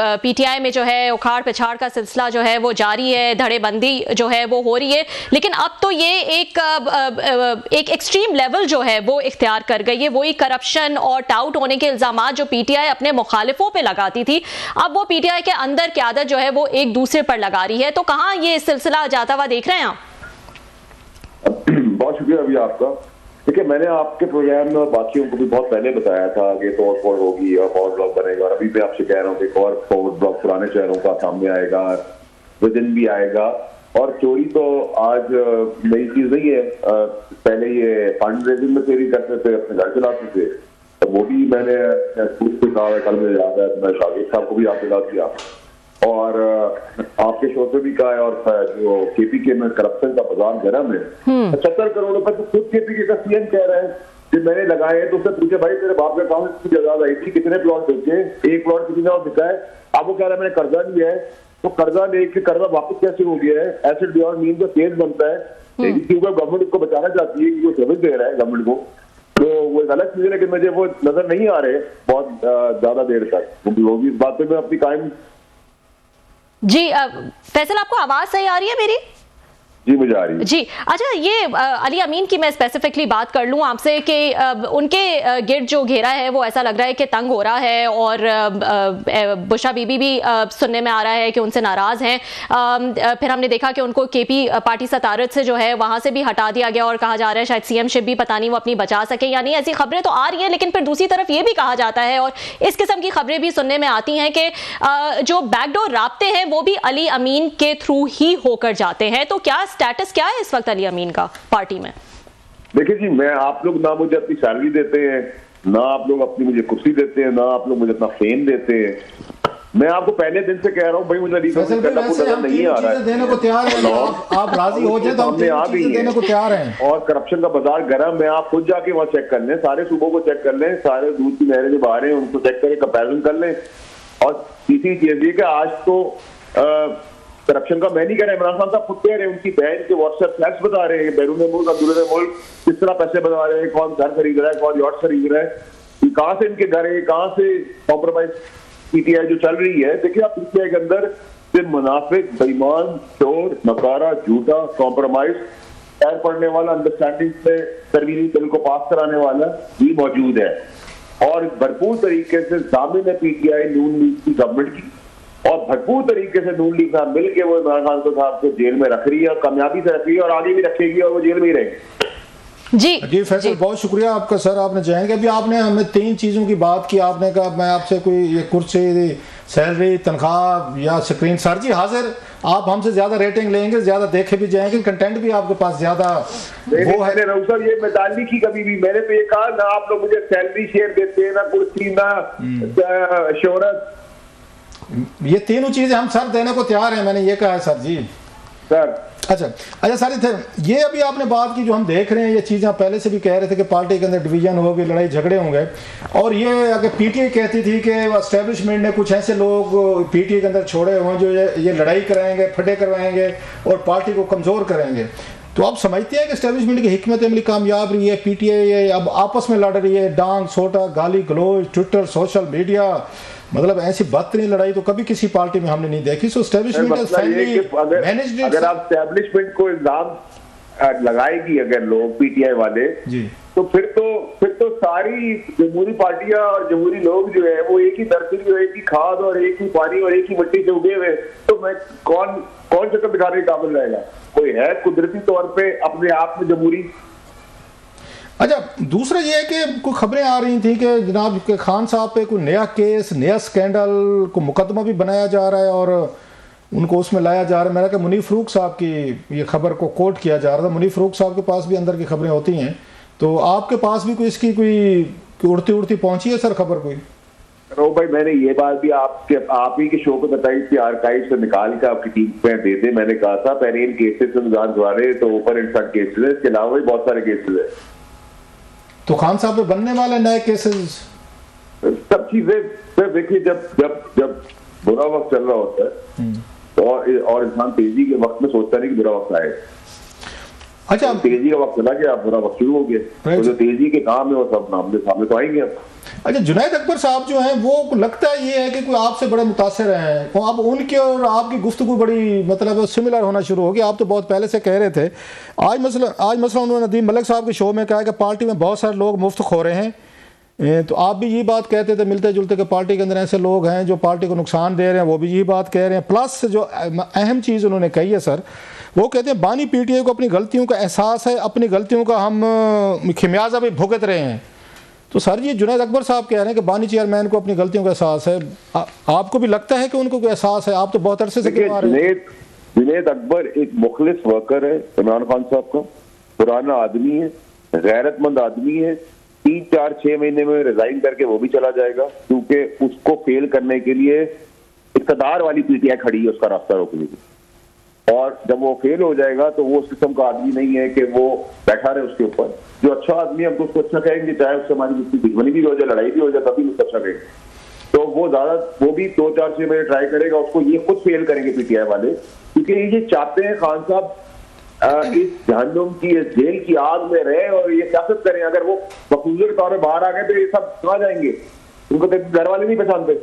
PTI में जो है उखाड़ पिछाड़ का सिलसिला जो है वो जारी है, धड़ेबंदी जो है वो हो रही है, लेकिन अब तो ये एक एक्सट्रीम लेवल जो है वो इख्तियार कर गई है। वही करप्शन और टाउट होने के इल्जाम जो पीटीआई अपने मुखालिफों पे लगाती थी, अब वो पीटीआई के अंदर क़यादत जो है वो एक दूसरे पर लगा रही है। तो कहाँ ये सिलसिला जाता हुआ देख रहे हैं आप? बहुत शुक्रिया अभी आपका। देखिए, मैंने आपके प्रोग्राम में और बाकियों को भी बहुत पहले बताया था कि तोड़ फोड़ होगी और फॉरवर्ड ब्लॉक बनेगा, और अभी भी आपसे कह रहा हूँ कि एक और फॉरवर्ड ब्लॉक पुराने चेहरों का सामने आएगा, विजन भी आएगा। और चोरी तो आज नई चीज नहीं है, पहले ये फंड रेजिंग में चोरी करते थे, अपने घर चलाते थे, तो वो भी मैंने कहा, कल मुझे याद है, मैं शागिद साहब को भी आपके साथ किया और आपके शो से भी कहा है, और जो केपीके में करप्शन का बाजार गर्म है, 75 करोड़ रुपए तो खुद केपीके का सीएम कह रहे हैं कि मैंने लगाए हैं। तो उससे पूछे, भाई तेरे बाप के अकाउंट में जगह आई थी, कितने प्लॉट बेचे, एक प्लॉट किसी ने और बिका है? अब वो कह रहा है मैंने कर्जा लिया है, तो कर्जा लेके कर्जा वापस कैसे हो गया है? एसिड बियॉन्ड मीन का केस बनता है, क्योंकि गवर्नमेंट उसको बचाना चाहती है कि वो सर्विस दे रहा है गवर्नमेंट को, तो वो गलत चीज है, लेकिन मुझे वो नजर नहीं आ रहे बहुत ज्यादा देर तक। वो भी इस बात पे मैं अपनी कायम। जी फैसल, आपको आवाज सही आ रही है मेरी? जी मुझे आ रही है। जी अच्छा, ये अली अमीन की मैं स्पेसिफिकली बात कर लूं आपसे कि उनके गिर्द जो घेरा है वो ऐसा लग रहा है कि तंग हो रहा है, और बुशरा बीबी भी सुनने में आ रहा है कि उनसे नाराज हैं। फिर हमने देखा कि उनको केपी पार्टी सतारत से जो है वहां से भी हटा दिया गया, और कहा जा रहा है शायद सीएमशिप भी पता नहीं वो अपनी बचा सके, यानी ऐसी खबरें तो आ रही हैं। लेकिन फिर दूसरी तरफ ये भी कहा जाता है, और इस किस्म की खबरें भी सुनने में आती हैं कि जो बैकडोर राब्ते हैं वो भी अली अमीन के थ्रू ही होकर जाते हैं। तो क्या स्टेटस क्या है इस वक्त अली अमीन का पार्टी में? देखिए जी, मैं आप लोग ना मुझे अपनी सैलरी देते हैं, ना आप लोग अपनी मुझे कुर्सी देते हैं, ना आप लोग मुझे अपना फेम देते हैं। मैं आपको पहले दिन से कह रहा हूं भाई, मुझे नहीं आ रहा है, देने को तैयार है, आप राजी हो जाए तो हम देने को तैयार हैं। और करप्शन का बाजार गर्म है, आप खुद जाके वहां चेक कर लें, सारे सूबों को चेक कर लें, सारे दूध की नहरें जो बाहर हैं उनको चेक करें, कंपैरिजन कर लें। और तीसरी चीज ये कि आज तो करप्शन का मैं नहीं कह रहा, इमरान खान साहब खुद कह रहे हैं, उनकी बहन के व्हाट्सएप फ्लैक्स बता रहे हैं, बैरून मुल्क अंदरूनी मुल्क किस तरह पैसे बता रहे हैं, कौन घर खरीद रहा है, कौन यॉट खरीद रहा है, कहां से इनके घर है, कहां से कॉम्प्रोमाइज पीटीआई जो चल रही है। देखिए आप पीटीआई के अंदर सिर्फ मुनाफिक, बेईमान, चोर, नकारा, झूठा, कॉम्प्रोमाइज, पैर पड़ने वाला, अंडरस्टैंडिंग से तरमीमी बिल को पास कराने वाला भी मौजूद है, और भरपूर तरीके से दामिन है पीटीआई नून लीग की गवर्नमेंट की, और भरपूर तरीके से नून लीग साहब मिल के वो इमरान खान साहब को जेल में रख रही है, कामयाबी से रख रही है, और आगे भी रखेगी, और वो जेल में ही रहेगी। जी फैसल, बहुत शुक्रिया आपका सर, आपने जाएंगे। अभी आपने हमें 3 चीज़ों की बात की, आपने कहा मैं आपसे कोई ये कुर्सी, सैलरी, तनख्वाह या स्क्रीन। सर जी हाजिर, आप हमसे ज्यादा रेटिंग लेंगे, ज्यादा देखे भी जाएंगे, कंटेंट भी आपके पास ज्यादा वो है। सर ये मैदान नहीं की कभी भी, मैंने तो ये कहा ना आप लोग मुझे सैलरी शेयर देते हैं, ना कुर्सी, ना शोहरत, ये तीनों चीजें हम सर देने को तैयार हैं, मैंने ये कहा है सर जी। सर अच्छा सर, ये अभी आपने बात की जो हम देख रहे हैं, ये चीज़ें आप पहले से भी कह रहे थे कि पार्टी के अंदर डिवीजन होगी, लड़ाई झगड़े होंगे, और ये अगर पीटीआई कहती थी कि एस्टेब्लिशमेंट ने कुछ ऐसे लोग पीटीआई के अंदर छोड़े हुए जो ये लड़ाई कराएंगे, फटे करवाएंगे और पार्टी को कमज़ोर करेंगे, तो आप समझते हैं कि एस्टेब्लिशमेंट की हिकमत अमली कामयाब रही है? पीटीआई अब आपस में लड़ रही है, डांग सोटा, गाली गलोच, ट्विटर, सोशल मीडिया, मतलब ऐसी बदतरीन लड़ाई तो कभी किसी पार्टी में हमने नहीं देखी। सो एस्टेब्लिशमेंट अगर आप एस्टेब्लिशमेंट को इल्जाम लगाएगी अगर लोग पीटीआई वाले जी, तो फिर तो सारी जमहूरी पार्टियां और जमहूरी लोग जो है वो एक ही धरती और एक ही खाद और एक ही पानी और एक ही मिट्टी से उगे हुए, तो मैं कौन शक्ल दिखाने के काबिल रहेगा? कोई है कुदरती तौर पे अपने आप में जमहूरी? अच्छा, दूसरा ये है कि कोई खबरें आ रही थी कि जनाब के खान साहब पे कोई नया केस, नया स्कैंडल को मुकदमा भी बनाया जा रहा है और उनको उसमें लाया जा रहा है। मैंने कहा मुनीर फरूक साहब की ये खबर को कोट किया जा रहा था, मुनीर फरूक साहब के पास भी अंदर की खबरें होती हैं, तो आपके पास भी कोई इसकी कोई उड़ती पहुंची है सर खबर कोई? भाई मैंने ये बात भी आप ही के शो को बताई थी, आर्काइव से निकाल के आपकी टीम पे दे दे। मैंने कहा था पहले इन केसेस से निजात तो ऊपर इंसान केसेस है, इसके अलावा भी बहुत सारे केसेस है। तो खान साहब पे बनने वाले नए केसेस, सब चीजें देखिए, जब बुरा वक्त चल रहा होता है और इंसान तेजी के वक्त में सोचता नहीं कि बुरा वक्त आए। अच्छा, तेजी का वक्त चला गया, बुरा वक्त शुरू हो गया, तो जो तेजी के काम है वो सब सामने तो आएंगे। अच्छा, जुनैद अकबर साहब जो हैं वो लगता है ये है कि कोई आपसे बड़े मुतासिर हैं, तो अब उनके और आपकी गुफ्तगू बड़ी मतलब सिमिलर होना शुरू होगी। आप तो बहुत पहले से कह रहे थे। आज मसला उन्होंने नदीम मलिक साहब के शो में कहा कि पार्टी में बहुत सारे लोग मुफ्त खो रहे हैं, तो आप भी यही बात कहते थे मिलते जुलते कि पार्टी के अंदर ऐसे लोग हैं जो पार्टी को नुकसान दे रहे हैं, वो भी यही बात कह रहे हैं। प्लस जो अहम चीज़ उन्होंने कही है सर, वो कहते हैं बानी पीटीआई को अपनी गलतियों का एहसास है, अपनी गलतियों का हम खिमियाजा भी भुगत रहे हैं। तो सर ये जुनैद अकबर साहब कह रहे हैं कि बानी चेयरमैन को अपनी गलतियों का एहसास है, आपको भी लगता है कि उनको कोई एहसास है? आप तो बहुत अरसे से कह रहे हैं। जुनैद अकबर एक मुखलिस वर्कर है इमरान खान साहब का, पुराना आदमी है, गैरतमंद आदमी है। 3, 4, 6 महीने में रिजाइन करके वो भी चला जाएगा, क्योंकि उसको फेल करने के लिए इक़्तिदार वाली पीटीआई खड़ी है उसका रास्ता रोकने की। और जब वो फेल हो जाएगा तो वो उस किस्म का आदमी नहीं है कि वो बैठा रहे उसके ऊपर। जो अच्छा आदमी है हम तो उसको अच्छा कहेंगे, चाहे उससे हमारी दुश्मनी भी हो जाए, लड़ाई भी हो जाए, तभी उसको अच्छा कहेंगे। तो वो भी 2, 4, 6 महीने ट्राई करेगा, उसको ये खुद फेल करेंगे पीटीआई वाले, क्योंकि ये चाहते हैं खान साहब इस जहन्नुम की, इस जेल की आग में रहे और ये सियासत करें। अगर वो मकसूद के तौर पर बाहर आ गए तो ये सब कहाँ जाएंगे? उनको तो घर वाले नहीं पहचानते।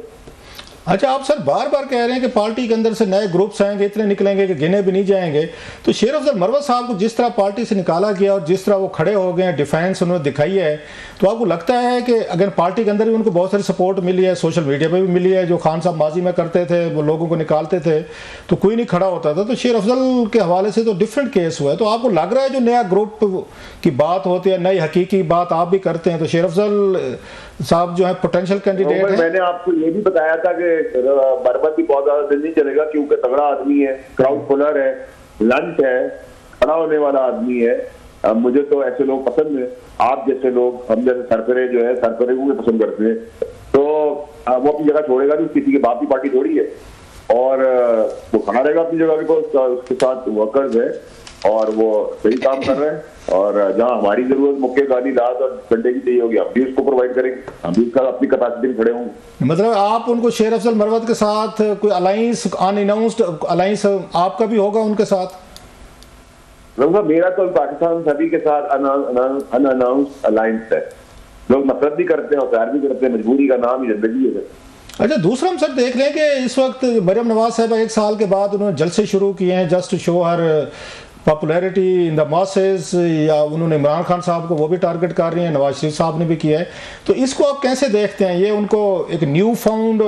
अच्छा, आप सर बार बार कह रहे हैं कि पार्टी के अंदर से नए ग्रुप्स आएंगे, इतने निकलेंगे कि गिने भी नहीं जाएंगे। तो शेर अफजल मरवत साहब को जिस तरह पार्टी से निकाला गया और जिस तरह वो खड़े हो गए, डिफेंस उन्होंने दिखाई है, तो आपको लगता है कि अगर पार्टी के अंदर भी उनको बहुत सारी सपोर्ट मिली है, सोशल मीडिया पर भी मिली है, जो खान साहब माजी में करते थे वो लोगों को निकालते थे तो कोई नहीं खड़ा होता था, तो शेर अफजल के हवाले से तो डिफरेंट केस हुआ है। तो आपको लग रहा है जो नया ग्रुप की बात होती है, नई हकीकी बात आप भी करते हैं, तो शेर अफजल साहब जो है पोटेंशियल कैंडिडेट है? मैंने आपको ये भी बताया था कि मरवत भी बहुत ज्यादा दिन नहीं चलेगा, क्योंकि तगड़ा आदमी है, क्राउड पुलर है, लंच है, खड़ा होने वाला आदमी है। मुझे तो ऐसे लोग पसंद है, आप जैसे लोग, हम जैसे सरकरे जो है, सरकरे को पसंद करते हैं। तो वो अपनी जगह छोड़ेगा नहीं, किसी के बाप की पार्टी थोड़ी है, और वो खड़ा रहेगा अपनी जगह के, उसके साथ वर्कर्स है और वो सही काम कर रहे हैं। और जहां हमारी जरूरत मुख्य गाली रात और घंटे की चाहिए होगी, हम भी उसको प्रोवाइड करेंगे, हम भी उसका अपनी कैपेसिटी में खड़े होंगे। मतलब आप उनको शेर अफजल मरवत के साथ कोई अलायंस, अनअनाउंस्ड अलायंस आपका भी होगा उनके साथ? मेरा तो पाकिस्तान सभी के साथ अनअनाउंस्ड अलायंस है। लोग नफरत भी करते हैं और प्यार भी करते हैं, मजबूरी का नाम ही जिंदगी है। अच्छा, दूसरा हम सर देख रहे हैं कि इस वक्त मरियम नवाज साहब 1 साल के बाद उन्होंने जलसे शुरू किए हैं just to show her popularity in the masses, या उन्होंने इमरान खान साहब को वो भी टारगेट कर रही हैं, नवाज शरीफ साहब ने भी किया है। तो इसको आप कैसे देखते हैं? ये उनको एक न्यू फाउंड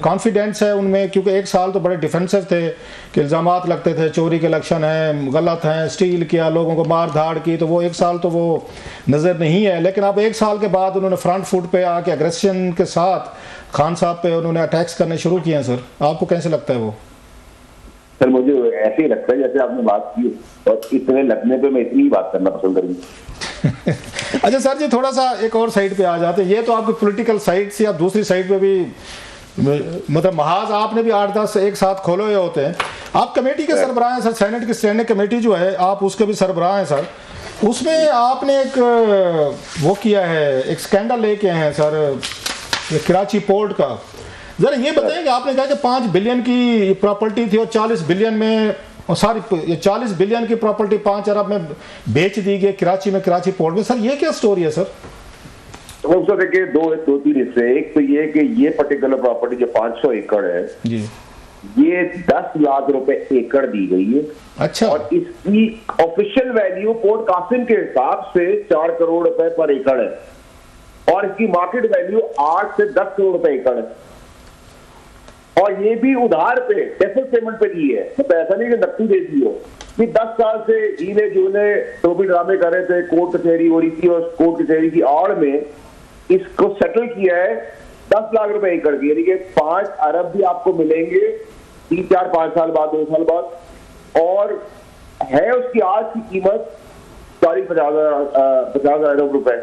कॉन्फिडेंस है उनमें, क्योंकि 1 साल तो बड़े डिफेंसिव थे कि इल्ज़ामात लगते थे चोरी के इलेक्शन हैं, गलत हैं, स्टील किया, लोगों को मार धाड़ की, तो वो 1 साल तो वो नज़र नहीं है। लेकिन अब 1 साल के बाद उन्होंने फ्रंट फुट पे आके अग्रेशन के साथ खान साहब पे उन्होंने अटैक्स करने शुरू किए हैं। सर आपको कैसे लगता है वो? सर मुझे ऐसे ही लगता है जैसे आपने बात की, और इतने लगने पे मैं इतनी ही बात करना पसंद करूंगा। अच्छा सर जी, थोड़ा सा एक और साइड पे आ जाते हैं। ये तो आपकी पॉलिटिकल साइड से, आप दूसरी साइड पे भी मतलब महाज आपने भी 8-10 एक साथ खोले हुए होते हैं। आप कमेटी के सरबराह हैं सर, सेनेट की स्टैंडिंग कमेटी जो है, आप उसके भी सरबराह हैं सर। उसमें आपने एक वो किया है, एक स्कैंडल लेके आए हैं सर कराची पोर्ट का। जरा ये बताएं कि आपने कहा कि 5 बिलियन की प्रॉपर्टी थी और 40 बिलियन में, सॉरी 40 बिलियन की प्रॉपर्टी 5 अरब में बेच दी गई कराची में, कराची पोर्ट में। सर ये क्या स्टोरी है सर? तो देखिए 2-3 हिस्से। एक तो ये कि ये पर्टिकुलर प्रॉपर्टी जो 500 एकड़ है जी, ये 10 लाख रुपए एकड़ दी गई है। अच्छा। और इसकी ऑफिशियल वैल्यू पोर्ट कासिम के हिसाब से 4 करोड़ रुपए पर एकड़ है, और इसकी मार्केट वैल्यू 8 से 10 करोड़ रुपए एकड़ है। और ये भी उधार पे, डेफर्ड पेमेंट पे दी है, तो ऐसा नहीं कि नकदी दे दी हो। कि 10 साल से हीने जूने जो भी ड्रामे कर रहे थे, कोर्ट कचहरी हो रही थी, और कोर्ट कचहरी की आड़ में इसको सेटल किया है 10 लाख रुपए एकड़ की, यानी कि 5 अरब भी आपको मिलेंगे 3, 4, 5 साल बाद, 2 साल बाद। और है उसकी आज की कीमत 40-50 अरब रुपए।